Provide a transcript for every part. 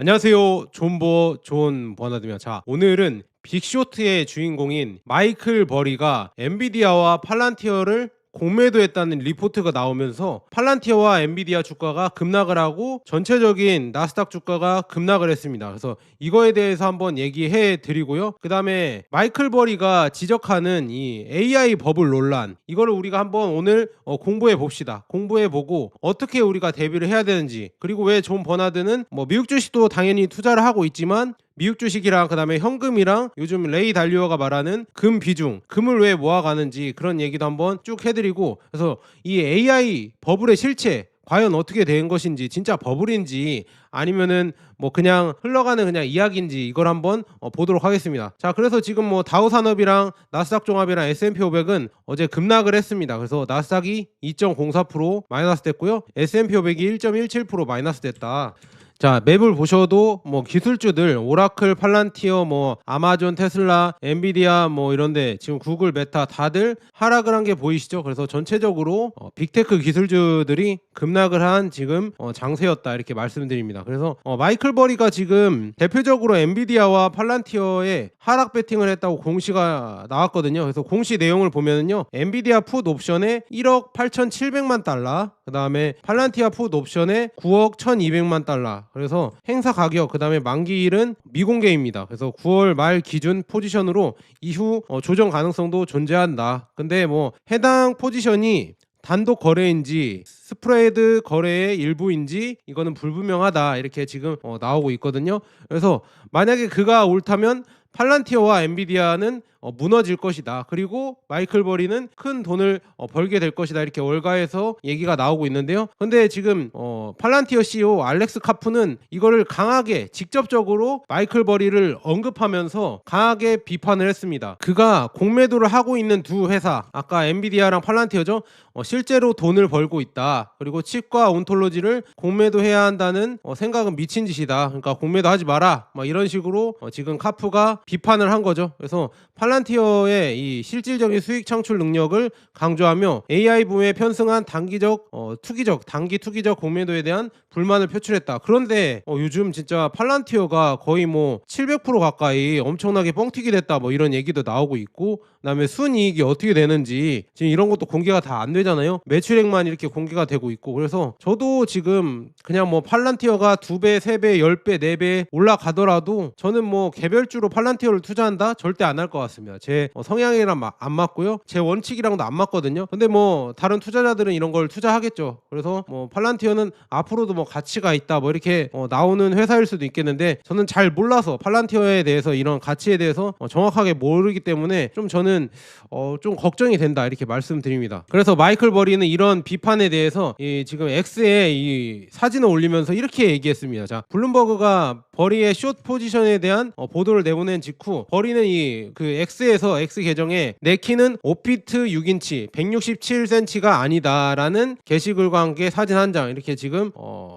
안녕하세요. 존 버나드입니다. 자, 오늘은 빅쇼트의 주인공인 마이클 버리가 엔비디아와 팔란티어를 공매도했다는 리포트가 나오면서 팔란티어와 엔비디아 주가가 급락을 하고 전체적인 나스닥 주가가 급락을 했습니다. 그래서 이거에 대해서 한번 얘기해 드리고요. 그 다음에 마이클 버리가 지적하는 이 AI 버블 논란, 이거를 우리가 한번 오늘 공부해 봅시다. 공부해 보고 어떻게 우리가 대비를 해야 되는지, 그리고 왜 존 버나드는 미국 주식도 당연히 투자를 하고 있지만 미국 주식이랑 그다음에 현금이랑 요즘 레이 달리오가 말하는 금 비중, 금을 왜 모아가는지 그런 얘기도 한번 쭉 해드리고, 그래서 이 AI 버블의 실체 과연 어떻게 된 것인지, 진짜 버블인지 아니면은 그냥 흘러가는 그냥 이야기인지, 이걸 한번 보도록 하겠습니다. 자, 그래서 지금 다우 산업이랑 나스닥 종합이랑 S&P 500은 어제 급락을 했습니다. 그래서 나스닥이 2.04% 마이너스 됐고요, S&P 500이 1.17% 마이너스 됐다. 자, 맵을 보셔도 기술주들 오라클, 팔란티어, 아마존, 테슬라, 엔비디아 이런데 지금 구글, 메타 다들 하락을 한 게 보이시죠? 그래서 전체적으로 빅테크 기술주들이 급락을 한 지금 장세였다, 이렇게 말씀드립니다. 그래서 마이클 버리가 지금 대표적으로 엔비디아와 팔란티어에 하락 베팅을 했다고 공시가 나왔거든요. 그래서 공시 내용을 보면은요, 엔비디아 풋 옵션에 1억 8,700만 달러, 그 다음에 팔란티아 풋 옵션에 9억 1,200만 달러. 그래서 행사 가격, 그 다음에 만기일은 미공개입니다. 그래서 9월 말 기준 포지션으로 이후 조정 가능성도 존재한다. 근데 해당 포지션이 단독 거래인지 스프레드 거래의 일부인지 이거는 불분명하다, 이렇게 지금 나오고 있거든요. 그래서 만약에 그가 옳다면 팔란티어와 엔비디아는 무너질 것이다. 그리고 마이클 버리는 큰 돈을 벌게 될 것이다. 이렇게 월가에서 얘기가 나오고 있는데요. 근데 지금 팔란티어 CEO 알렉스 카프는 이거를 강하게 직접적으로 마이클 버리를 언급하면서 강하게 비판을 했습니다. 그가 공매도를 하고 있는 두 회사, 아까 엔비디아랑 팔란티어죠, 실제로 돈을 벌고 있다. 그리고 칩과 온톨로지를 공매도해야 한다는 생각은 미친 짓이다. 그러니까 공매도하지 마라, 이런 식으로 지금 카프가 비판을 한 거죠. 그래서 팔란티어의 이 실질적인 수익 창출 능력을 강조하며 AI 붐에 편승한 단기 투기적 공매도에 대한 불만을 표출했다. 그런데 요즘 진짜 팔란티어가 거의 700% 가까이 엄청나게 뻥튀기 됐다, 이런 얘기도 나오고 있고, 그다음에 순이익이 어떻게 되는지 지금 이런 것도 공개가 다 안 되잖아요. 매출액만 이렇게 공개가 되고 있고. 그래서 저도 지금 그냥 팔란티어가 2배, 3배, 10배, 4배 올라가더라도 저는 개별주로 팔란티어를 투자한다? 절대 안 할 것 같습니다. 제 성향이랑 안 맞고요, 제 원칙이랑도 안 맞거든요. 근데 다른 투자자들은 이런 걸 투자하겠죠. 그래서 팔란티어는 앞으로도 가치가 있다, 이렇게 나오는 회사일 수도 있겠는데, 저는 잘 몰라서 팔란티어에 대해서, 이런 가치에 대해서 정확하게 모르기 때문에 저는 좀 걱정이 된다, 이렇게 말씀드립니다. 그래서 마이클 버리는 이런 비판에 대해서 지금 X에 이 사진을 올리면서 이렇게 얘기했습니다. 자, 블룸버그가 버리의 숏 포지션에 대한 보도를 내보낸 직후, 버리는 그 X에서 X 계정에 내 키는 5피트 6인치 167cm가 아니다라는 게시글과 함께 사진 한 장, 이렇게 지금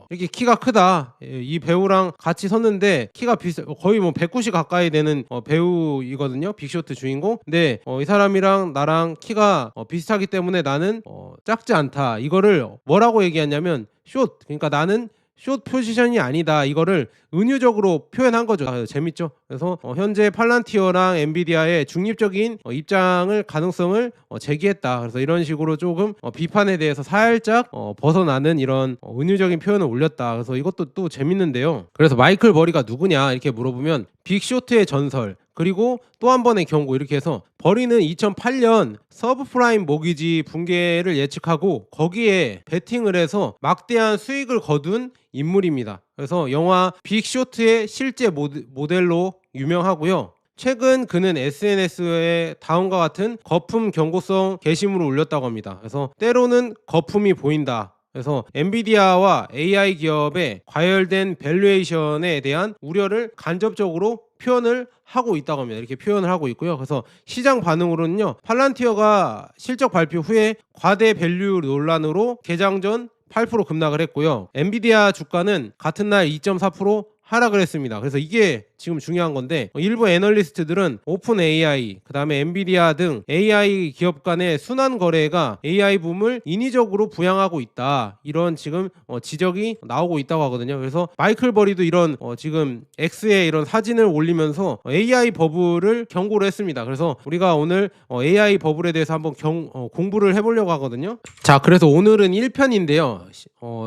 이렇게 키가 크다, 이 배우랑 같이 섰는데 키가 거의 190 가까이 되는 배우이거든요, 빅쇼트 주인공. 근데 이 사람이랑 나랑 키가 비슷하기 때문에 나는 작지 않다, 이거를 뭐라고 얘기했냐면 숏, 그러니까 나는 숏 포지션이 아니다, 이거를 은유적으로 표현한 거죠. 재밌죠? 그래서 현재 팔란티어랑 엔비디아의 중립적인 입장을, 가능성을 제기했다. 그래서 이런 식으로 조금 비판에 대해서 살짝 벗어나는 이런 은유적인 표현을 올렸다. 그래서 이것도 또 재밌는데요. 그래서 마이클 버리가 누구냐 이렇게 물어보면 빅쇼트의 전설, 그리고 또 한 번의 경고, 이렇게 해서 버리는 2008년 서브프라임 모기지 붕괴를 예측하고 거기에 베팅을 해서 막대한 수익을 거둔 인물입니다. 그래서 영화 빅쇼트의 실제 모델로 유명하고요. 최근 그는 SNS에 다음과 같은 거품 경고성 게시물을 올렸다고 합니다. 그래서 때로는 거품이 보인다. 그래서 엔비디아와 AI 기업의 과열된 밸류에이션에 대한 우려를 간접적으로 표현을 하고 있다고 합니다. 이렇게 표현을 하고 있고요. 그래서 시장 반응으로는요, 팔란티어가 실적 발표 후에 과대 밸류 논란으로 개장 전 8% 급락을 했고요. 엔비디아 주가는 같은 날 2.4% 하락을 했습니다. 그래서 이게 지금 중요한 건데 일부 애널리스트들은 오픈 AI, 그다음에 엔비디아 등 AI 기업 간의 순환 거래가 AI 붐을 인위적으로 부양하고 있다. 이런 지금 지적이 나오고 있다고 하거든요. 그래서 마이클 버리도 이런 지금 X에 이런 사진을 올리면서 AI 버블을 경고를 했습니다. 그래서 우리가 오늘 AI 버블에 대해서 한번 공부를 해보려고 하거든요. 자, 그래서 오늘은 1편인데요.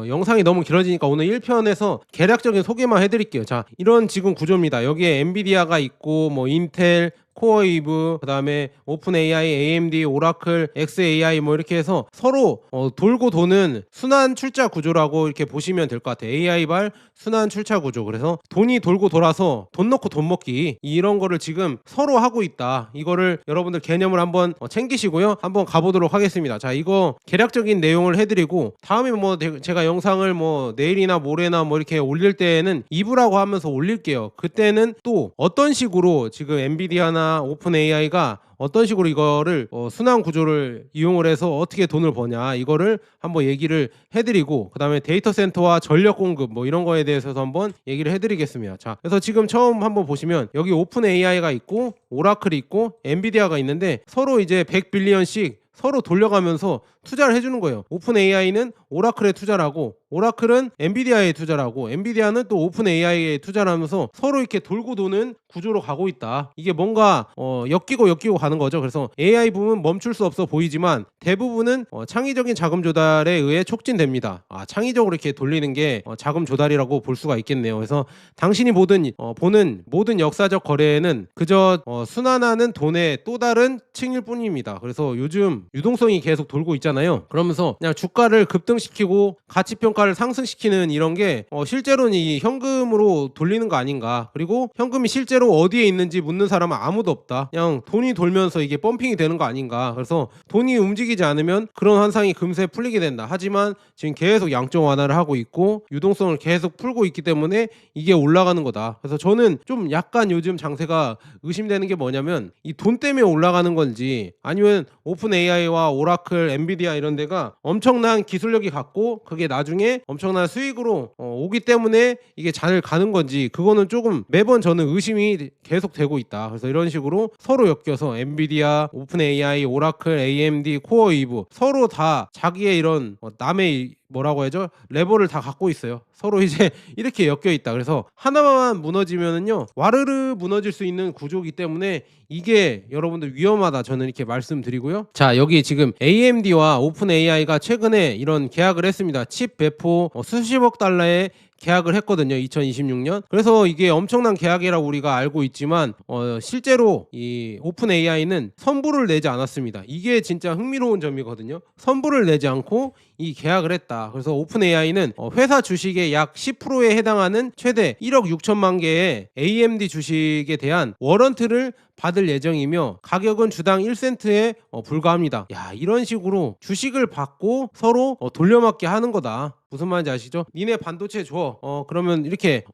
영상이 너무 길어지니까 오늘 1편에서 개략적인 소개만 해드릴게요. 자, 이런 지금 구조입니다. 여기에 엔비디아가 있고 뭐 인텔, 코어웨이브, 그다음에 오픈 AI, AMD, 오라클, XAI 뭐 이렇게 해서 서로 돌고 도는 순환 출자 구조라고 이렇게 보시면 될 것 같아요. AI발 순환 출자 구조. 그래서 돈이 돌고 돌아서 돈 넣고 돈 먹기, 이런 거를 지금 서로 하고 있다. 이거를 여러분들 개념을 한번 챙기시고요. 한번 가보도록 하겠습니다. 자, 이거 개략적인 내용을 해드리고 다음에 뭐 제가 영상을 뭐 내일이나 모레나 뭐 이렇게 올릴 때에는 2부라고 하면서 올릴게요. 그때는 또 어떤 식으로 지금 엔비디아나 오픈 AI가 어떤 식으로 이거를 순환 구조를 이용을 해서 어떻게 돈을 버냐, 이거를 한번 얘기를 해드리고, 그 다음에 데이터 센터와 전력 공급 뭐 이런 거에 대해서도 한번 얘기를 해드리겠습니다. 자, 그래서 지금 처음 한번 보시면 여기 오픈 AI가 있고 오라클이 있고 엔비디아가 있는데 서로 이제 100빌리언씩 서로 돌려가면서 투자를 해주는 거예요. 오픈 AI는 오라클에 투자를 하고, 오라클은 엔비디아에 투자를 하고, 엔비디아는 또 오픈 AI에 투자를 하면서 서로 이렇게 돌고 도는 구조로 가고 있다. 이게 뭔가 엮이고 가는 거죠. 그래서 AI 붐은 멈출 수 없어 보이지만 대부분은 창의적인 자금 조달에 의해 촉진됩니다. 창의적으로 이렇게 돌리는 게 자금 조달이라고 볼 수가 있겠네요. 그래서 당신이 보는 모든 역사적 거래는 그저 순환하는 돈의 또 다른 층일 뿐입니다. 그래서 요즘 유동성이 계속 돌고 있잖아요. 그러면서 그냥 주가를 급등시키고 가치평가를 상승시키는 이런 게 실제로는 이 현금으로 돌리는 거 아닌가. 그리고 현금이 실제로 어디에 있는지 묻는 사람은 아무도 없다. 그냥 돈이 돌면서 이게 펌핑이 되는 거 아닌가. 그래서 돈이 움직이지 않으면 그런 환상이 금세 풀리게 된다. 하지만 지금 계속 양적 완화를 하고 있고 유동성을 계속 풀고 있기 때문에 이게 올라가는 거다. 그래서 저는 좀 약간 요즘 장세가 의심되는 게 뭐냐면 이 돈 때문에 올라가는 건지, 아니면 오픈 AI와 오라클, 엔비디아 이런 데가 엄청난 기술력이 갖고 그게 나중에 엄청난 수익으로 오기 때문에 이게 잘 가는 건지, 그거는 조금 매번 저는 의심이 계속 되고 있다. 그래서 이런 식으로 서로 엮여서 엔비디아, 오픈 AI, 오라클, AMD, 코어웨이브 서로 다 자기의 이런 남의 뭐라고 하죠? 레버를 다 갖고 있어요. 서로 이제 이렇게 엮여 있다. 그래서 하나만 무너지면은요, 와르르 무너질 수 있는 구조이기 때문에 이게 여러분들 위험하다, 저는 이렇게 말씀드리고요. 자, 여기 지금 AMD와 오픈 AI가 최근에 이런 계약을 했습니다. 칩 배포 수십억 달러의 계약을 했거든요. 2026년. 그래서 이게 엄청난 계약이라고 우리가 알고 있지만 실제로 이 오픈 AI는 선불을 내지 않았습니다. 이게 진짜 흥미로운 점이거든요. 선불을 내지 않고 이 계약을 했다. 그래서 오픈 AI는 회사 주식의 약 10%에 해당하는 최대 1억 6천만 개의 AMD 주식에 대한 워런트를 받을 예정이며 가격은 주당 1센트에 불과합니다. 야, 이런 식으로 주식을 받고 서로 돌려막기 하는 거다. 무슨 말인지 아시죠? 니네 반도체 줘. 그러면 이렇게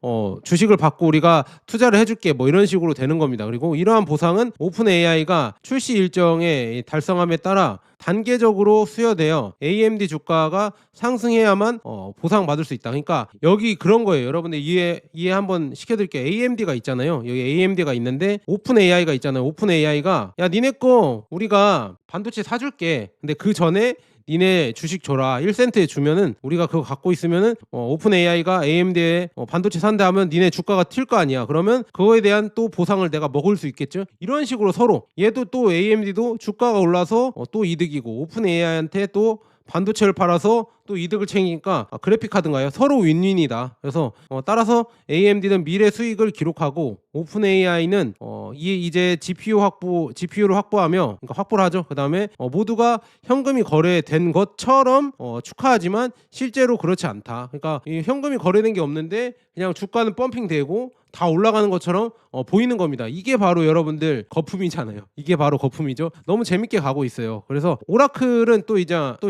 주식을 받고 우리가 투자를 해줄게. 뭐 이런 식으로 되는 겁니다. 그리고 이러한 보상은 오픈 AI가 출시 일정의 달성함에 따라 단계적으로 수여되어 AMD 주가가 상승해야만 보상받을 수 있다. 그러니까 여기 그런 거예요. 여러분들 이해 한번 시켜드릴게요. AMD가 있잖아요. 여기 AMD가 있는데 오픈 AI가 있잖아요. 오픈 AI가 야, 니네 거 우리가 반도체 사줄게. 근데 그 전에 니네 주식 줘라. 1센트에 주면은 우리가 그거 갖고 있으면은 오픈 AI가 AMD에 반도체 산다 하면 니네 주가가 튈 거 아니야. 그러면 그거에 대한 또 보상을 내가 먹을 수 있겠죠. 이런 식으로 서로, 얘도 또 AMD도 주가가 올라서 또 이득이고, 오픈 AI한테 또 반도체를 팔아서 또 이득을 챙기니까 그래픽 카드인가요? 서로 윈윈이다. 그래서 따라서 AMD는 미래 수익을 기록하고 오픈 AI는 이제 GPU를 확보하며, 그러니까 확보를 하죠. 그 다음에 모두가 현금이 거래된 것처럼 축하하지만 실제로 그렇지 않다. 그러니까 이 현금이 거래된 게 없는데 그냥 주가는 펌핑되고 다 올라가는 것처럼 보이는 겁니다. 이게 바로 여러분들 거품이잖아요. 이게 바로 거품이죠. 너무 재밌게 가고 있어요. 그래서 오라클은 또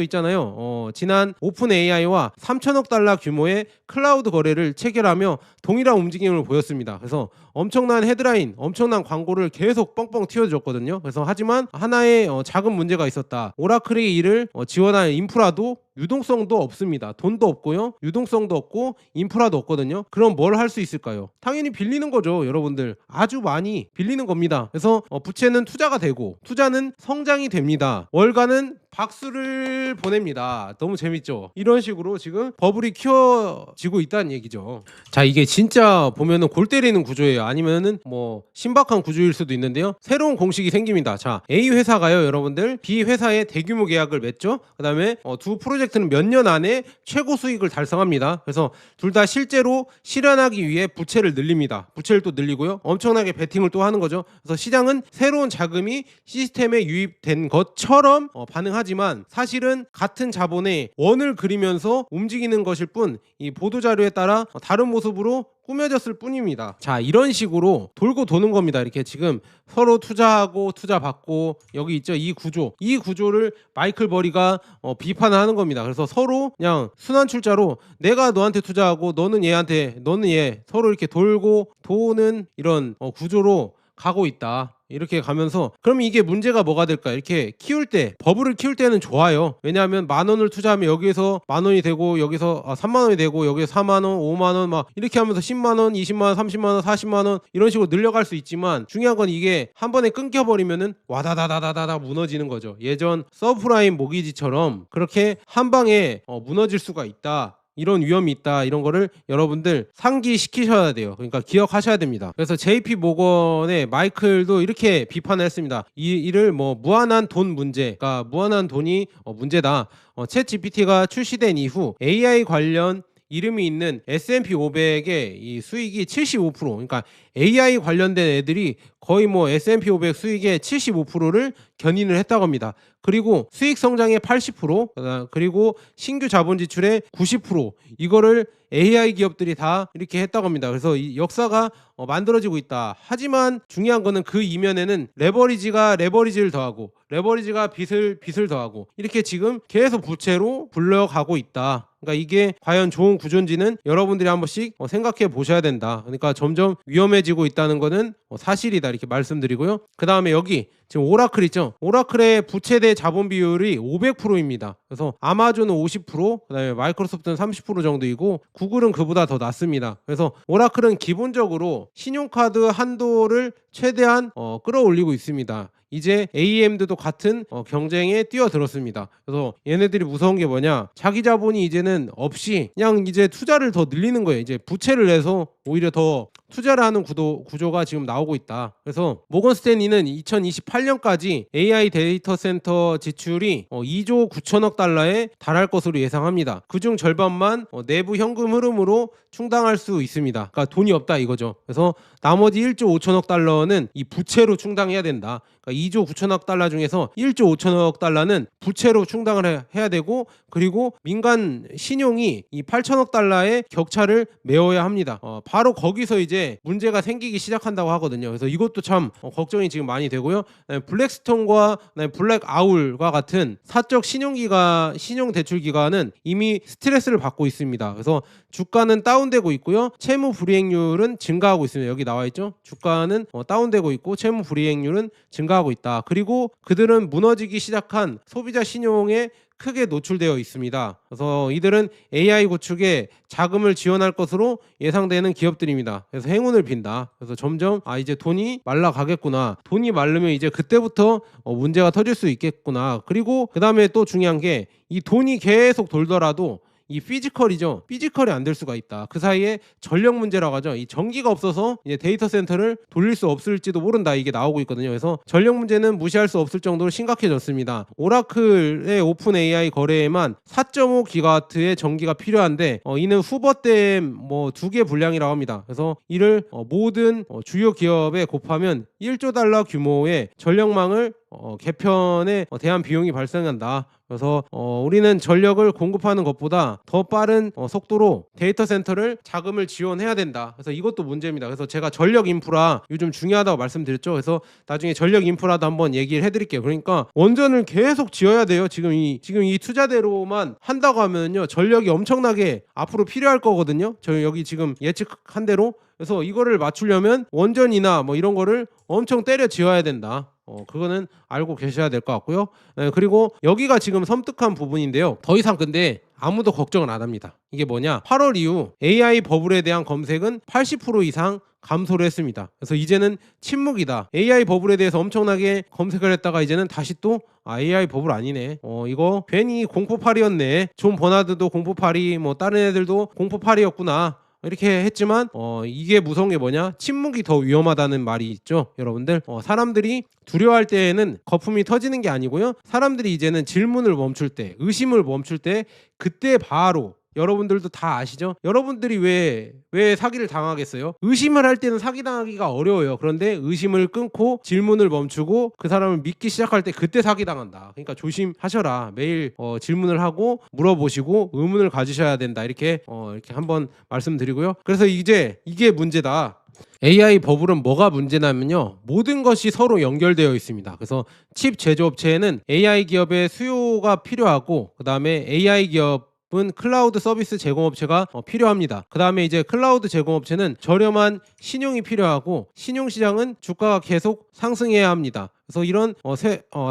있잖아요. 지난 오픈 AI와 3천억 달러 규모의 클라우드 거래를 체결하며 동일한 움직임을 보였습니다. 그래서 엄청난 헤드라인, 엄청난 광고를 계속 뻥뻥 튀어줬거든요. 그래서 하지만 하나의 작은 문제가 있었다. 오라클이 이를 지원할 인프라도 유동성도 없습니다. 돈도 없고요. 유동성도 없고 인프라도 없거든요. 그럼 뭘 할 수 있을까요? 당연히 빌리는 거죠. 여러분들 아주 많이 빌리는 겁니다. 그래서 부채는 투자가 되고 투자는 성장이 됩니다. 월가는 박수를 보냅니다. 너무 재밌죠? 이런 식으로 지금 버블이 키워지고 있다는 얘기죠. 자, 이게 진짜 보면은 골 때리는 구조예요. 아니면은 뭐 신박한 구조일 수도 있는데요. 새로운 공식이 생깁니다. 자, A 회사가요, 여러분들 B 회사에 대규모 계약을 맺죠. 그 다음에 두 프로젝트는 몇 년 안에 최고 수익을 달성합니다. 그래서 둘 다 실제로 실현하기 위해 부채를 늘립니다. 부채를 또 늘리고요. 엄청나게 베팅을 또 하는 거죠. 그래서 시장은 새로운 자금이 시스템에 유입된 것처럼 반응하지만 사실은 같은 자본의 원을 그리면서 움직이는 것일 뿐 이 보도자료에 따라 다른 모습으로 꾸며졌을 뿐입니다. 자, 이런 식으로 돌고 도는 겁니다. 이렇게 지금 서로 투자하고 투자받고 여기 있죠. 이 구조를 마이클 버리가 비판하는 겁니다. 그래서 서로 그냥 순환 출자로 내가 너한테 투자하고 너는 얘한테, 너는 얘, 서로 이렇게 돌고 도는 이런 구조로 가고 있다. 이렇게 가면서 그럼 이게 문제가 뭐가 될까? 이렇게 키울 때 버블을 키울 때는 좋아요. 왜냐하면 10,000원을 투자하면 여기에서 10,000원이 되고 여기서 30,000원이 되고 여기서 4만원 5만원 막 이렇게 하면서 10만원 20만원 30만원 40만원 이런 식으로 늘려갈 수 있지만 중요한 건 이게 한 번에 끊겨버리면은 와다다다다다다 무너지는 거죠. 예전 서브프라임 모기지처럼 그렇게 한 방에 무너질 수가 있다. 이런 위험이 있다. 이런 거를 여러분들 상기시키셔야 돼요. 그러니까 기억하셔야 됩니다. 그래서 JP 모건의 마이클도 이렇게 비판을 했습니다. 이를 뭐 무한한 돈 문제, 그러니까 무한한 돈이 문제다. 챗 GPT가 출시된 이후 AI 관련 이름이 있는 S&P 500의 이 수익이 75%, 그러니까 AI 관련된 애들이 거의 뭐 S&P 500 수익의 75%를 견인을 했다고 합니다. 그리고 수익 성장의 80%, 그리고 신규 자본 지출의 90% 이거를 AI 기업들이 다 이렇게 했다고 합니다. 그래서 이 역사가 만들어지고 있다. 하지만 중요한 거는 그 이면에는 레버리지가 레버리지를 더하고 레버리지가 빚을 더하고 이렇게 지금 계속 부채로 굴러가고 있다. 그러니까 이게 과연 좋은 구조인지는 여러분들이 한 번씩 생각해 보셔야 된다. 그러니까 점점 위험해지고 있다는 거는 사실이다 이렇게 말씀드리고요. 그 다음에 여기 지금 오라클 있죠. 오라클의 부채 대 자본 비율이 500%입니다. 그래서 아마존은 50%, 그다음에 마이크로소프트는 30% 정도이고 구글은 그보다 더 낮습니다. 그래서 오라클은 기본적으로 신용카드 한도를 최대한 끌어올리고 있습니다. 이제 AMD도 같은 경쟁에 뛰어들었습니다. 그래서 얘네들이 무서운 게 뭐냐? 자기 자본이 이제는 없이 그냥 이제 투자를 더 늘리는 거예요. 이제 부채를 내서 오히려 더 투자를 하는 구조가 지금 나오고 있다. 그래서 모건 스탠리는 2028년까지 AI 데이터 센터 지출이 2조 9천억 달러에 달할 것으로 예상합니다. 그중 절반만 내부 현금 흐름으로 충당할 수 있습니다. 그러니까 돈이 없다 이거죠. 그래서 나머지 1조 5천억 달러는 이 부채로 충당해야 된다. 그러니까 2조 9천억 달러 중에서 1조 5천억 달러는 부채로 충당을 해야 되고 그리고 민간 신용이 이 8천억 달러의 격차를 메워야 합니다. 바로 거기서 이제 문제가 생기기 시작한다고 하거든요. 그래서 이것도 참 걱정이 지금 많이 되고요. 블랙스톤과 블랙아울과 같은 사적 신용 대출 기관은 이미 스트레스를 받고 있습니다. 그래서 주가는 다운되고 있고요. 채무 불이행률은 증가하고 있습니다. 여기 나와 있죠. 주가는 다운되고 있고 채무 불이행률은 증가하고 있다. 그리고 그들은 무너지기 시작한 소비자 신용에 크게 노출되어 있습니다. 그래서 이들은 AI 구축에 자금을 지원할 것으로 예상되는 기업들입니다. 그래서 행운을 빈다. 그래서 점점 이제 돈이 말라가겠구나. 돈이 마르면 이제 그때부터 문제가 터질 수 있겠구나. 그리고 그 다음에 또 중요한 게 이 돈이 계속 돌더라도 이 피지컬이죠. 피지컬이 안 될 수가 있다. 그 사이에 전력 문제라고 하죠. 이 전기가 없어서 이제 데이터 센터를 돌릴 수 없을지도 모른다. 이게 나오고 있거든요. 그래서 전력 문제는 무시할 수 없을 정도로 심각해졌습니다. 오라클의 오픈 AI 거래에만 4.5기가와트의 전기가 필요한데 이는 후버댐 뭐 2개 분량이라고 합니다. 그래서 이를 모든 주요 기업에 곱하면 1조 달러 규모의 전력망을 개편에 대한 비용이 발생한다. 그래서 우리는 전력을 공급하는 것보다 더 빠른 속도로 데이터 센터를 자금을 지원해야 된다. 그래서 이것도 문제입니다. 그래서 제가 전력 인프라 요즘 중요하다고 말씀드렸죠. 그래서 나중에 전력 인프라도 한번 얘기를 해드릴게요. 그러니까 원전을 계속 지어야 돼요. 지금 이 투자대로만 한다고 하면요, 전력이 엄청나게 앞으로 필요할 거거든요. 저희 여기 지금 예측한 대로. 그래서 이거를 맞추려면 원전이나 뭐 이런 거를 엄청 때려 지어야 된다. 그거는 알고 계셔야 될 것 같고요. 그리고 여기가 지금 섬뜩한 부분인데요. 더 이상 근데 아무도 걱정을 안 합니다. 이게 뭐냐? 8월 이후 AI 버블에 대한 검색은 80% 이상 감소를 했습니다. 그래서 이제는 침묵이다. AI 버블에 대해서 엄청나게 검색을 했다가 이제는 다시 또 AI 버블 아니네. 이거 괜히 공포팔이었네. 존 버나드도 공포팔이, 뭐 다른 애들도 공포팔이였구나. 이렇게 했지만 이게 무서운 게 뭐냐? 침묵이 더 위험하다는 말이 있죠. 여러분들, 사람들이 두려워할 때에는 거품이 터지는 게 아니고요, 사람들이 이제는 질문을 멈출 때, 의심을 멈출 때, 그때 바로, 여러분들도 다 아시죠? 여러분들이 왜 사기를 당하겠어요? 의심을 할 때는 사기 당하기가 어려워요. 그런데 의심을 끊고 질문을 멈추고 그 사람을 믿기 시작할 때 그때 사기 당한다. 그러니까 조심하셔라. 매일 질문을 하고 물어보시고 의문을 가지셔야 된다. 이렇게 한번 말씀드리고요. 그래서 이제 이게 문제다. AI 버블은 뭐가 문제냐면요, 모든 것이 서로 연결되어 있습니다. 그래서 칩 제조업체에는 AI 기업의 수요가 필요하고, 그 다음에 AI 기업은 클라우드 서비스 제공업체가 필요합니다. 그 다음에 이제 클라우드 제공업체는 저렴한 신용이 필요하고, 신용시장은 주가가 계속 상승해야 합니다. 그래서 이런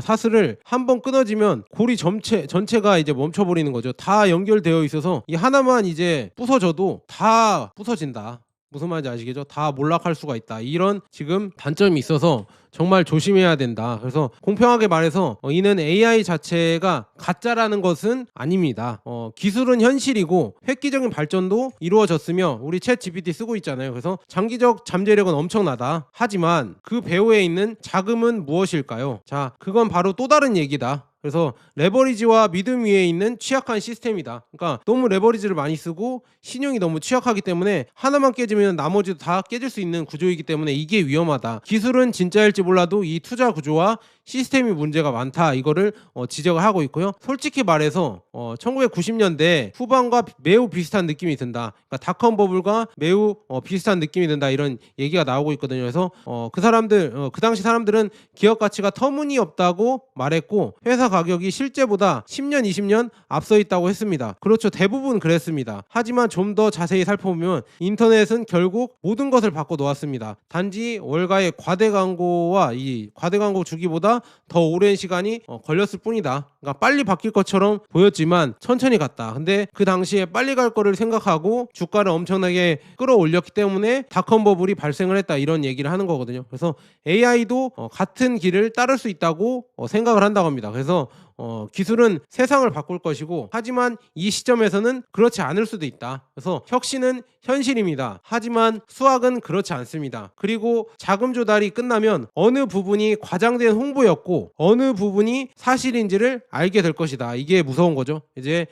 사슬을 한번 끊어지면 고리 전체가 이제 멈춰버리는 거죠. 다 연결되어 있어서 이 하나만 이제 부서져도 다 부서진다. 무슨 말인지 아시겠죠? 다 몰락할 수가 있다. 이런 지금 단점이 있어서 정말 조심해야 된다. 그래서 공평하게 말해서 이는 AI 자체가 가짜라는 것은 아닙니다. 기술은 현실이고 획기적인 발전도 이루어졌으며 우리 챗 GPT 쓰고 있잖아요. 그래서 장기적 잠재력은 엄청나다. 하지만 그 배후에 있는 자금은 무엇일까요? 자, 그건 바로 또 다른 얘기다. 그래서 레버리지와 믿음 위에 있는 취약한 시스템이다. 그러니까 너무 레버리지를 많이 쓰고 신용이 너무 취약하기 때문에 하나만 깨지면 나머지도 다 깨질 수 있는 구조이기 때문에 이게 위험하다. 기술은 진짜일지 몰라도 이 투자 구조와 시스템이 문제가 많다. 이거를 지적을 하고 있고요. 솔직히 말해서 1990년대 후반과 매우 비슷한 느낌이 든다. 그러니까 닷컴 버블과 매우 비슷한 느낌이 든다. 이런 얘기가 나오고 있거든요. 그래서 그 당시 사람들은 기업 가치가 터무니없다고 말했고, 회사 가격이 실제보다 10년, 20년 앞서 있다고 했습니다. 그렇죠. 대부분 그랬습니다. 하지만 좀 더 자세히 살펴보면 인터넷은 결국 모든 것을 바꿔 놓았습니다. 단지 월가의 과대 광고와 이 과대 광고 주기보다 더 오랜 시간이 걸렸을 뿐이다. 그러니까 빨리 바뀔 것처럼 보였지만 천천히 갔다. 근데 그 당시에 빨리 갈 거를 생각하고 주가를 엄청나게 끌어올렸기 때문에 닷컴 버블이 발생을 했다. 이런 얘기를 하는 거거든요. 그래서 AI도 같은 길을 따를 수 있다고 생각을 한다고 합니다. 그래서 기술은 세상을 바꿀 것이고, 하지만 이 시점에서는 그렇지 않을 수도 있다. 그래서 혁신은 현실입니다. 하지만 수학은 그렇지 않습니다. 그리고 자금 조달이 끝나면 어느 부분이 과장된 홍보였고 어느 부분이 사실인지를 알게 될 것이다. 이게 무서운 거죠. 이제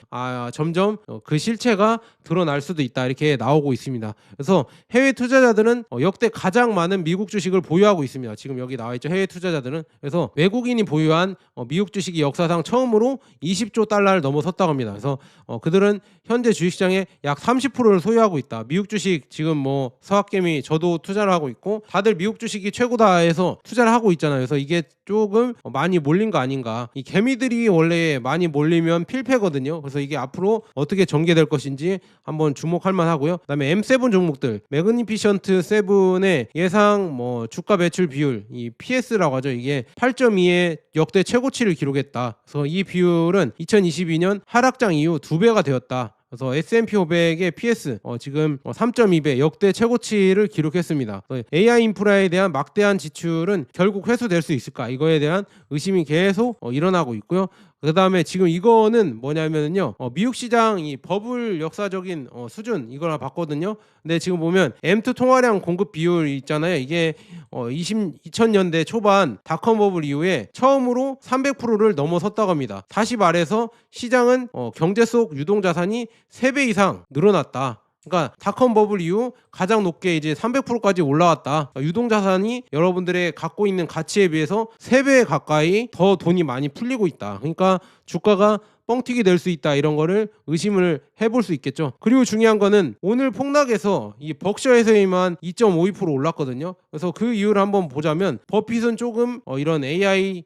점점 그 실체가 드러날 수도 있다. 이렇게 나오고 있습니다. 그래서 해외 투자자들은 역대 가장 많은 미국 주식을 보유하고 있습니다. 지금 여기 나와 있죠. 해외 투자자들은. 그래서 외국인이 보유한 미국 주식이 역사상 처음으로 20조 달러를 넘어섰다고 합니다. 그래서 그들은 현재 주식시장의 약 30%를 소유하고 있다. 미국 주식 지금 뭐 서학개미 저도 투자를 하고 있고 다들 미국 주식이 최고다 해서 투자를 하고 있잖아요. 그래서 이게 조금 많이 몰린 거 아닌가. 이 개미들이 원래 많이 몰리면 필패거든요. 그래서 이게 앞으로 어떻게 전개될 것인지 한번 주목할 만하고요. 그다음에 M7 종목들, 매그니피션트 7의 예상 주가 매출 비율, 이 PS라고 하죠. 이게 8.2의 역대 최고치를 기록했다. 그래서 이 비율은 2022년 하락장 이후 2배가 되었다. 그래서 S&P 500의 PS 지금 3.2배 역대 최고치를 기록했습니다. AI 인프라에 대한 막대한 지출은 결국 회수될 수 있을까? 이거에 대한 의심이 계속 일어나고 있고요. 그 다음에 지금 이거는 뭐냐면요, 미국 시장 이 버블 역사적인 수준 이걸 봤거든요. 근데 지금 보면 M2 통화량 공급 비율 있잖아요. 이게 2000년대 초반 닷컴 버블 이후에 처음으로 300%를 넘어섰다고 합니다. 다시 말해서 시장은 경제 속 유동자산이 3배 이상 늘어났다. 그러니까 닷컴 버블 이후 가장 높게 이제 300%까지 올라왔다. 그러니까 유동자산이 여러분들의 갖고 있는 가치에 비해서 3배 가까이 더 돈이 많이 풀리고 있다. 그러니까 주가가 뻥튀기 될 수 있다, 이런 거를 의심을 해볼 수 있겠죠. 그리고 중요한 거는 오늘 폭락에서 이 벅셔에서만 2.52% 올랐거든요. 그래서 그 이유를 한번 보자면 버핏은 조금 이런 AI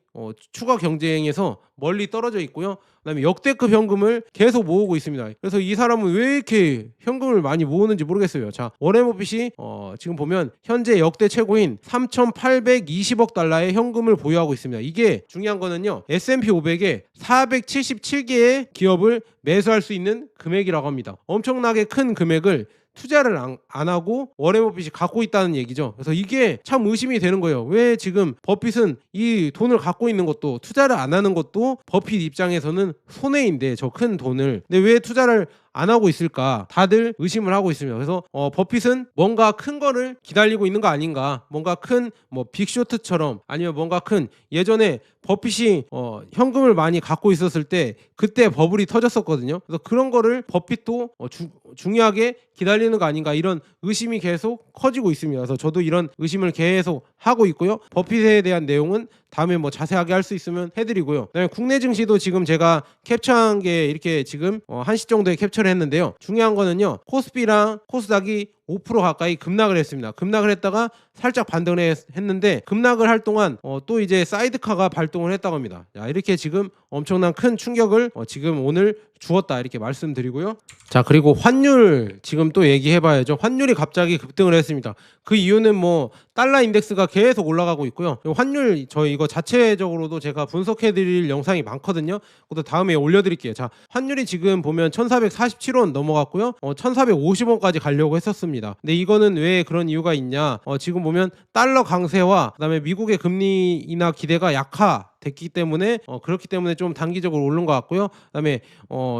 추가 경쟁에서 멀리 떨어져 있고요. 그다음에 역대급 현금을 계속 모으고 있습니다. 그래서 이 사람은 왜 이렇게 현금을 많이 모으는지 모르겠어요. 자, 워렌 버핏이 지금 보면 현재 역대 최고인 3,820억 달러의 현금을 보유하고 있습니다. 이게 중요한 거는요, S&P 500에 477개의 기업을 매수할 수 있는 금액이라고 합니다. 엄청나게 큰 금액을 투자를 안 하고 워렌 버핏이 갖고 있다는 얘기죠. 그래서 이게 참 의심이 되는 거예요. 왜 지금 버핏은 이 돈을 갖고 있는 것도, 투자를 안 하는 것도 버핏 입장에서는 손해인데, 저 큰 돈을, 근데 왜 투자를 안 하고 있을까, 다들 의심을 하고 있습니다. 그래서 버핏은 뭔가 큰 거를 기다리고 있는 거 아닌가, 뭔가 큰 뭐 빅쇼트처럼, 아니면 뭔가 큰, 예전에 버핏이 현금을 많이 갖고 있었을 때 그때 버블이 터졌었거든요. 그래서 그런 거를 버핏도 중요하게 기다리는 거 아닌가, 이런 의심이 계속 커지고 있습니다. 그래서 저도 이런 의심을 계속 하고 있고요. 버핏에 대한 내용은 다음에 뭐 자세하게 할 수 있으면 해드리고요. 그다음에 국내 증시도 지금 제가 캡처한 게 이렇게 지금 1시 정도에 캡처를 했는데요. 중요한 거는요, 코스피랑 코스닥이 5% 가까이 급락을 했습니다. 급락을 했다가 살짝 반등을 했는데, 급락을 할 동안 또 이제 사이드카가 발동을 했다고 합니다. 자, 이렇게 지금 엄청난 큰 충격을 지금 오늘 주었다, 이렇게 말씀드리고요. 자, 그리고 환율 지금 또 얘기해 봐야죠. 환율이 갑자기 급등을 했습니다. 그 이유는 뭐 달러 인덱스가 계속 올라가고 있고요. 환율 저 이거 자체적으로도 제가 분석해 드릴 영상이 많거든요. 그것도 다음에 올려드릴게요. 자, 환율이 지금 보면 1447원 넘어갔고요. 1450원까지 가려고 했었습니다. 근데 이거는 왜 그런 이유가 있냐, 지금 보면 달러 강세와 그다음에 미국의 금리 인하 기대가 됐기 때문에 그렇기 때문에 좀 단기적으로 오른 것 같고요. 그다음에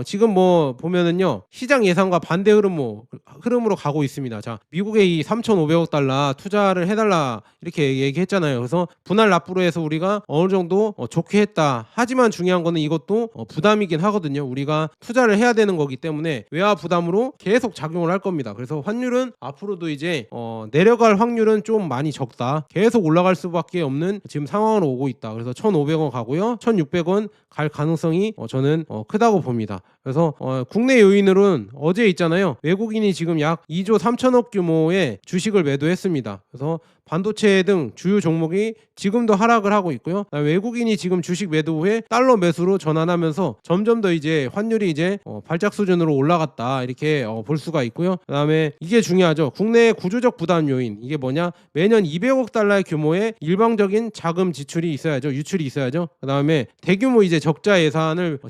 지금 뭐 보면은요, 시장 예상과 반대 흐름으로 가고 있습니다. 자, 미국의 이 3,500억 달러 투자를 해달라, 이렇게 얘기했잖아요. 그래서 분할 납부로 해서 우리가 어느 정도 좋게 했다. 하지만 중요한 거는 이것도 부담이긴 하거든요. 우리가 투자를 해야 되는 거기 때문에 외화 부담으로 계속 작용을 할 겁니다. 그래서 환율은 앞으로도 이제 내려갈 확률은 좀 많이 적다. 계속 올라갈 수밖에 없는 지금 상황으로 오고 있다. 그래서 1,500원 가고요, 1,600원 갈 가능성이 저는 크다고 봅니다. 그래서 국내 요인으로는 어제 있잖아요, 외국인이 지금 약 2조 3천억 규모의 주식을 매도했습니다. 그래서 반도체 등 주요 종목이 지금도 하락을 하고 있고요. 외국인이 지금 주식 매도 후에 달러 매수로 전환하면서 점점 더 이제 환율이 이제 발작 수준으로 올라갔다, 이렇게 볼 수가 있고요. 그다음에 이게 중요하죠. 국내 구조적 부담 요인, 이게 뭐냐, 매년 200억 달러의 규모의 일방적인 자금 지출이 있어야죠. 유출이 있어야죠. 그다음에 대규모 이제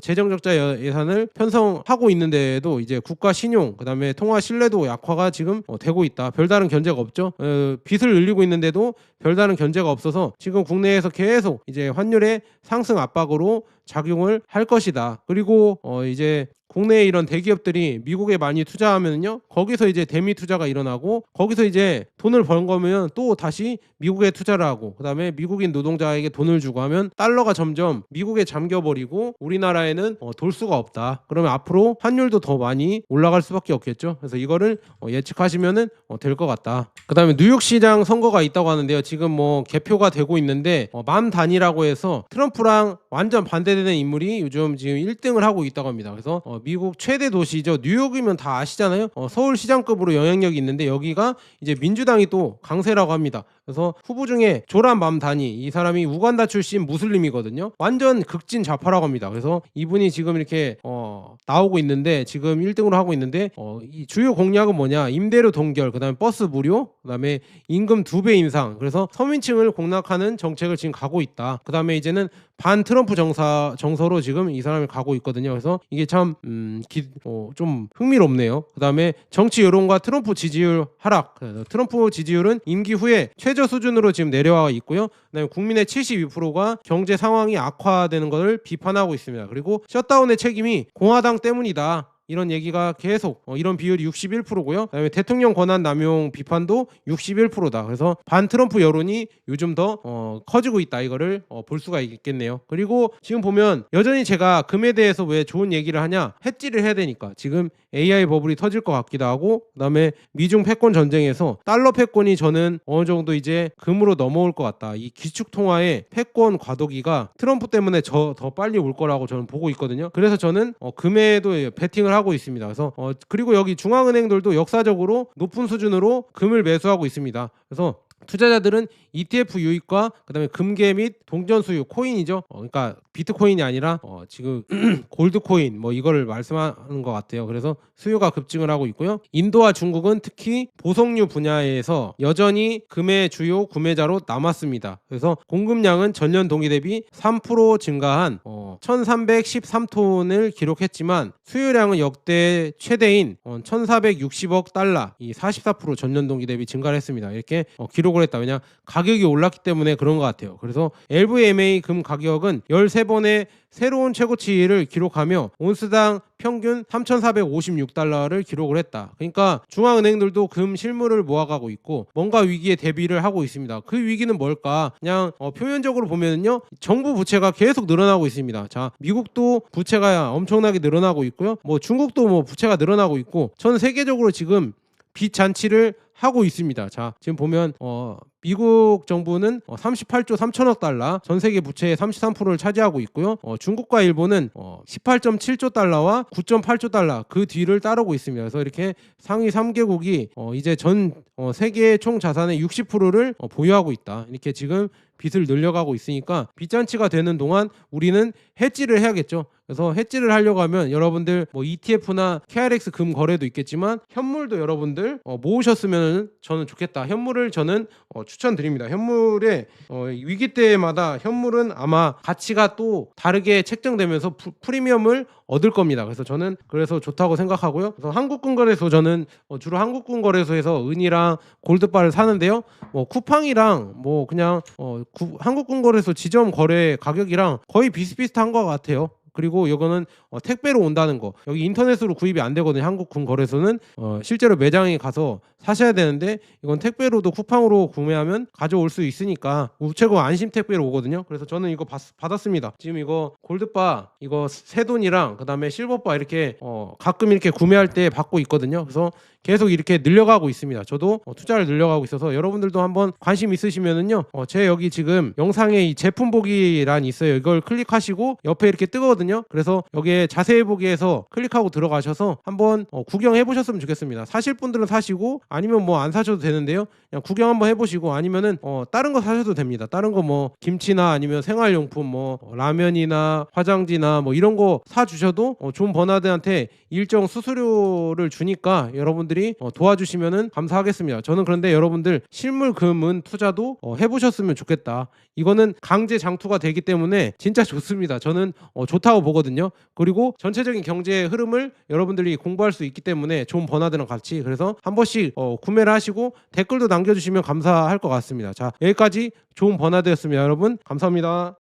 재정 적자 예산을 편성하고 있는데도 이제 국가 신용, 그다음에 통화 신뢰도 약화가 지금 되고 있다. 별다른 견제가 없죠. 빚을 늘리고 있는데도 별다른 견제가 없어서 지금 국내에서 계속 이제 환율의 상승 압박으로 작용을 할 것이다. 그리고 이제 국내에 이런 대기업들이 미국에 많이 투자하면요, 거기서 이제 대미 투자가 일어나고, 거기서 이제 돈을 번 거면 또 다시 미국에 투자를 하고, 그다음에 미국인 노동자에게 돈을 주고 하면 달러가 점점 미국에 잠겨버리고 우리나라에는 돌 수가 없다. 그러면 앞으로 환율도 더 많이 올라갈 수밖에 없겠죠. 그래서 이거를 예측하시면은 될 것 같다. 그다음에 뉴욕 시장 선거가 있다고 하는데요. 지금 뭐 개표가 되고 있는데 맘 단이라고 해서 트럼프랑 완전 반대되는 인물이 요즘 지금 1등을 하고 있다고 합니다. 그래서 미국 최대 도시죠. 뉴욕이면 다 아시잖아요. 서울 시장급으로 영향력이 있는데 여기가 이제 민주당이 또 강세라고 합니다. 그래서 후보 중에 조란 맘다니, 이 사람이 우간다 출신 무슬림이거든요. 완전 극진 좌파라고 합니다. 그래서 이분이 지금 이렇게 나오고 있는데, 지금 1등으로 하고 있는데 이 주요 공약은 뭐냐, 임대료 동결, 그다음에 버스 무료, 그다음에 임금 2배 인상, 그래서 서민층을 공략하는 정책을 지금 가고 있다. 그다음에 이제는 반 트럼프 정서로 지금 이 사람이 가고 있거든요. 그래서 이게 참 좀 흥미롭네요. 그다음에 정치 여론과 트럼프 지지율 하락. 트럼프 지지율은 임기 후에 최저 수준으로 지금 내려와 있고요. 그다음에 국민의 72%가 경제 상황이 악화되는 것을 비판하고 있습니다. 그리고 셧다운의 책임이 공화당 때문이다, 이런 얘기가 계속 이런 비율이 61%고요. 그다음에 대통령 권한 남용 비판도 61%다. 그래서 반 트럼프 여론이 요즘 더 커지고 있다, 이거를 볼 수가 있겠네요. 그리고 지금 보면 여전히 제가 금에 대해서 왜 좋은 얘기를 하냐, 해지를 해야 되니까 지금 AI 버블이 터질 것 같기도 하고, 그다음에 미중 패권 전쟁에서 달러 패권이 저는 어느 정도 이제 금으로 넘어올 것 같다. 이 기축 통화의 패권 과도기가 트럼프 때문에 더 빨리 올 거라고 저는 보고 있거든요. 그래서 저는 금에도 베팅을 하고 있습니다. 그래서 그리고 여기 중앙은행들도 역사적으로 높은 수준으로 금을 매수하고 있습니다. 그래서 투자자들은 ETF 유입과 그다음에 금괴 및 동전 수요 코인이죠. 그러니까 비트코인이 아니라 지금 골드코인 뭐 이거를 말씀하는 것 같아요. 그래서 수요가 급증을 하고 있고요. 인도와 중국은 특히 보석류 분야에서 여전히 금의 주요 구매자로 남았습니다. 그래서 공급량은 전년 동기 대비 3% 증가한 1313톤을 기록했지만 수요량은 역대 최대인 1460억 달러, 이 44% 전년 동기 대비 증가를 했습니다. 이렇게 기록을 했다. 왜냐 가격이 올랐기 때문에 그런 것 같아요. 그래서 LVMA 금 가격은 13번의 새로운 최고치를 기록하며 온스당 평균 3,456달러를 기록을 했다. 그러니까 중앙은행들도 금 실물을 모아가고 있고 뭔가 위기에 대비를 하고 있습니다. 그 위기는 뭘까? 그냥 표면적으로 보면은요, 정부 부채가 계속 늘어나고 있습니다. 자, 미국도 부채가 엄청나게 늘어나고 있고요. 뭐 중국도 뭐 부채가 늘어나고 있고, 전 세계적으로 지금 빚 잔치를 하고 있습니다. 자, 지금 보면 미국 정부는 38조 3천억 달러, 전 세계 부채의 33%를 차지하고 있고요. 중국과 일본은 18.7조 달러와 9.8조 달러 그 뒤를 따르고 있습니다. 그래서 이렇게 상위 3개국이 이제 전 세계의 총 자산의 60%를 보유하고 있다. 이렇게 지금 빚을 늘려가고 있으니까 빚잔치가 되는 동안 우리는 해지를 해야겠죠. 그래서 해지를 하려고 하면 여러분들 뭐 ETF나 KRX 금 거래도 있겠지만 현물도 여러분들 모으셨으면 저는 좋겠다. 현물을 저는 추천드립니다. 현물에 위기 때마다 현물은 아마 가치가 또 다르게 책정되면서 프리미엄을 얻을 겁니다. 그래서 저는 그래서 좋다고 생각하고요. 그래서 한국금거래소, 저는 주로 한국금거래소에서 은이랑 골드바를 사는데요. 뭐 쿠팡이랑 뭐 그냥 한국금거래소 지점 거래 가격이랑 거의 비슷비슷한 것 같아요. 그리고 이거는 택배로 온다는 거, 여기 인터넷으로 구입이 안 되거든요. 한국금거래소는 실제로 매장에 가서 사셔야 되는데, 이건 택배로도 쿠팡으로 구매하면 가져올 수 있으니까 우체국 안심 택배로 오거든요. 그래서 저는 이거 받았습니다. 지금 이거 골드바, 이거 새돈이랑 그다음에 실버바 이렇게 가끔 이렇게 구매할 때 받고 있거든요. 그래서 계속 이렇게 늘려가고 있습니다. 저도 투자를 늘려가고 있어서 여러분들도 한번 관심 있으시면은요, 제 여기 지금 영상에 이 제품 보기란이 있어요. 이걸 클릭하시고 옆에 이렇게 뜨거든요. 그래서 여기에 자세히 보기에서 클릭하고 들어가셔서 한번 구경해 보셨으면 좋겠습니다. 사실 분들은 사시고, 아니면 뭐 안 사셔도 되는데요, 그냥 구경 한번 해보시고, 아니면은 다른 거 사셔도 됩니다. 다른 거 뭐 김치나 아니면 생활용품, 뭐 라면이나 화장지나 뭐 이런 거 사주셔도 존 버나드한테 일정 수수료를 주니까 여러분들이 도와주시면은 감사하겠습니다. 저는 그런데 여러분들 실물 금은 투자도 해보셨으면 좋겠다. 이거는 강제 장투가 되기 때문에 진짜 좋습니다. 저는 좋다고 보거든요. 그리고 전체적인 경제의 흐름을 여러분들이 공부할 수 있기 때문에 존 버나드랑 같이, 그래서 한 번씩 구매를 하시고 댓글도 남겨주시면 감사할 것 같습니다. 자, 여기까지 존 버나드였습니다. 여러분 감사합니다.